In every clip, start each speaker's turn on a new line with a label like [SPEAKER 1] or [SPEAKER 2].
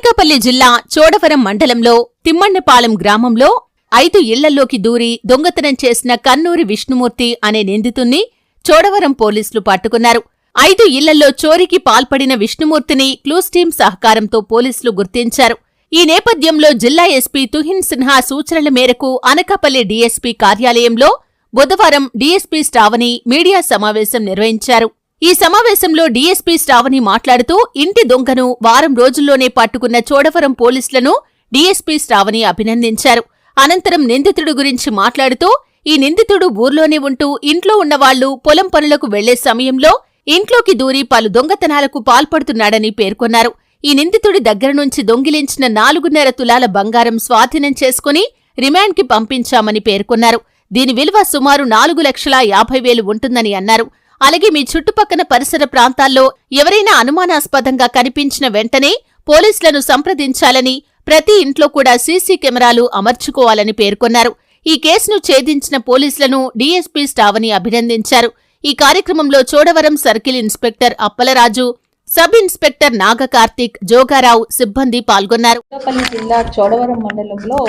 [SPEAKER 1] అనకాపల్లి జిల్లా చోడవరం మండలంలో తిమ్మన్నపాలెం గ్రామంలో 5 ఇళ్లలోకి దూరి దొంగతనం చేసిన కన్నూరి విష్ణుమూర్తి అనే నిందితుణ్ణి చోడవరం పోలీసులు పట్టుకున్నారు. 5 ఇళ్లలో చోరీకి పాల్పడిన విష్ణుమూర్తిని క్లూస్ టీం సహకారంతో పోలీసులు గుర్తించారు. ఈ నేపథ్యంలో జిల్లా ఎస్పీ తుహిన్ సిన్హా సూచనల మేరకు అనకాపల్లి డీఎస్పీ కార్యాలయంలో బుధవారం డీఎస్పీ శ్రావణి మీడియా సమావేశం నిర్వహించారు. ఈ సమావేశంలో డీఎస్పీ శ్రావణి మాట్లాడుతూ ఇంటి దొంగను వారం రోజుల్లోనే పట్టుకున్న చోడవరం పోలీసులను డీఎస్పీ శ్రావణి అభినందించారు. అనంతరం నిందితుడు గురించి మాట్లాడుతూ ఈ నిందితుడు ఊర్లోనే ఉంటూ ఇంట్లో ఉన్నవాళ్లు పొలం పనులకు వెళ్లే సమయంలో ఇంట్లోకి దూరి పలు దొంగతనాలకు పాల్పడుతున్నాడని పేర్కొన్నారు. ఈ నిందితుడి దగ్గర నుంచి దొంగిలించిన 4.5 తులాల బంగారం స్వాధీనం చేసుకుని రిమాండ్కి పంపించామని పేర్కొన్నారు. దీని విలువ సుమారు 4,50,000 ఉంటుందని అన్నారు. అలాగే మీ చుట్టుపక్కల పరిసర ప్రాంతాల్లో ఎవరైనా అనుమానాస్పదంగా కనిపించిన వెంటనే పోలీసులను సంప్రదించాలని, ప్రతి ఇంట్లో కూడా సీసీ కెమెరాలు అమర్చుకోవాలని పేర్కొన్నారు. ఈ కేసును ఛేదించిన పోలీసులను డీఎస్పీ శ్రావణి అభినందించారు. ఈ కార్యక్రమంలో Chodavaram circle inspector Appalaraju, sub inspector Nagakarthik, Jogarao సిబ్బంది పాల్గొన్నారు.
[SPEAKER 2] అనకాపల్లి జిల్లా చోడవరం మండలంలో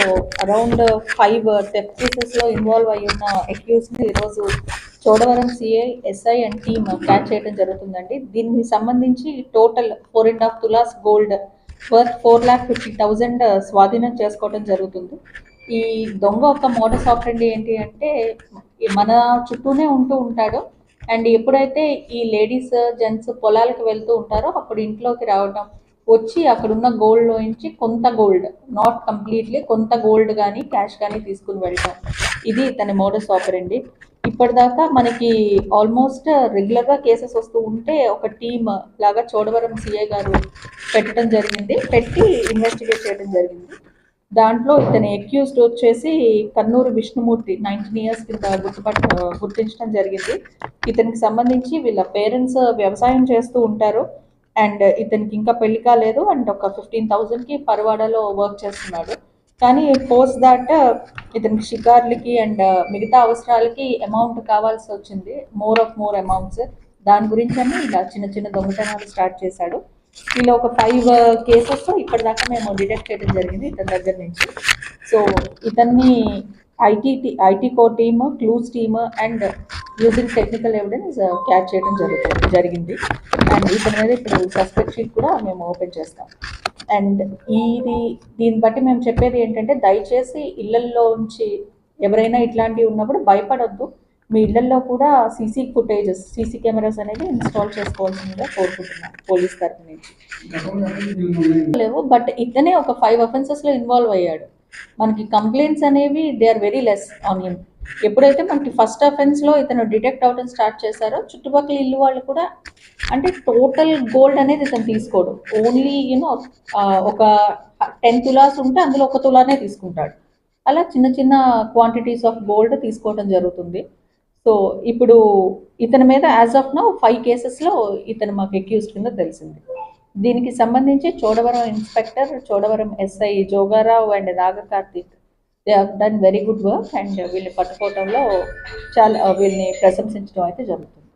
[SPEAKER 2] అరౌండ్ 5 థెఫ్ట్ కేసెస్ లో ఇన్వాల్వ్ అయ్యున్న అక్యూజ్డ్ ని ఈరోజు Chodavaram CI, SI and team catch చేయడం జరుగుతుందండి. దీనికి సంబంధించి టోటల్ 4.5 తులాస్ గోల్డ్ వర్త్ 4,50,000 స్వాధీనం చేసుకోవడం జరుగుతుంది. ఈ దొంగ ఒక మోడస్ ఆపరెండి ఏంటి అంటే మన చుట్టూనే ఉంటూ ఉంటాడు. అండ్ ఎప్పుడైతే ఈ లేడీస్ జెంట్స్ పొలాలకు వెళ్తూ ఉంటారో అప్పుడు ఇంట్లోకి రావటం, వచ్చి అక్కడున్న గోల్డ్లో నుంచి కొంత గోల్డ్, నాట్ కంప్లీట్లీ, కొంత గోల్డ్ కానీ క్యాష్ కానీ తీసుకుని వెళ్ళటం, ఇది తన మోడస్ ఆపరెండి. ఇప్పటిదాకా మనకి ఆల్మోస్ట్ రెగ్యులర్గా కేసెస్ వస్తూ ఉంటే ఒక టీమ్ లాగా చోడవరం సిఐ గారు పెట్టడం జరిగింది, పెట్టి ఇన్వెస్టిగేట్ చేయడం జరిగింది. దాంట్లో ఇతని అక్యూజ్డ్ వచ్చేసి కన్నూరి విష్ణుమూర్తి 19 ఇయర్స్ కింద గుర్తించడం జరిగింది. ఇతనికి సంబంధించి వీళ్ళ పేరెంట్స్ వ్యవసాయం చేస్తూ ఉంటారు. అండ్ ఇతనికి ఇంకా పెళ్లి కాలేదు. అండ్ ఒక 15,000కి పరవాడలో వర్క్ చేస్తున్నాడు. కానీ పోస్ట్ దాట్ ఇతనికి షికార్లకి అండ్ మిగతా అవసరాలకి అమౌంట్ కావాల్సి వచ్చింది, మోర్ అమౌంట్స్. దాని గురించి అని ఇలా చిన్న చిన్న దొంగతనాలు స్టార్ట్ చేశాడు. ఇలా ఒక 5 కేసెస్ ఇప్పటిదాకా మేము డిటెక్ట్ చేయడం జరిగింది ఇతని దగ్గర నుంచి. సో ఇతన్ని IT core team, clues team and using technical evidence catch చేయడం జరిగింది. అండ్ ఇతని మీద ఇప్పుడు సస్పెక్ట్ షీట్ కూడా మేము ఓపెన్ చేస్తాం. అండ్ దీన్ని బట్టి మేము చెప్పేది ఏంటంటే, దయచేసి ఇళ్లల్లోంచి ఎవరైనా ఇట్లాంటివి ఉన్నప్పుడు భయపడొద్దు. మీ ఇళ్లలో కూడా సీసీ కెమెరాస్ అనేది ఇన్స్టాల్ చేసుకోవాల్సిందిగా కోరుకుంటున్నాను పోలీస్ తరఫు నుంచి. లేవు, బట్ ఇతనే ఒక 5 అఫెన్సెస్లో ఇన్వాల్వ్ అయ్యాడు. మనకి కంప్లైంట్స్ అనేవి they are very less on him. ఎప్పుడైతే మనకి ఫస్ట్ అఫెన్స్లో ఇతను డిటెక్ట్ అవడం స్టార్ట్ చేశారో చుట్టుపక్కల ఇల్లు వాళ్ళు కూడా, అంటే టోటల్ గోల్డ్ అనేది ఇతను తీసుకోడు, ఓన్లీ ఒక 10 తులాస్ ఉంటే అందులో 1 తులానే తీసుకుంటాడు. అలా చిన్న చిన్న క్వాంటిటీస్ ఆఫ్ గోల్డ్ తీసుకోవడం జరుగుతుంది. సో ఇప్పుడు ఇతని మీద యాజ్ ఆఫ్ నౌ 5 కేసెస్లో ఇతను మాకు అక్యూజ్డ్ కింద తెలిసింది. దీనికి సంబంధించి Chodavaram inspector, Chodavaram SI Jogarao and Nagakarthik, they have done very good work. And వీళ్ళని పట్టుకోవడంలో వీళ్ళని ప్రశంసించడం అయితే జరుగుతుంది.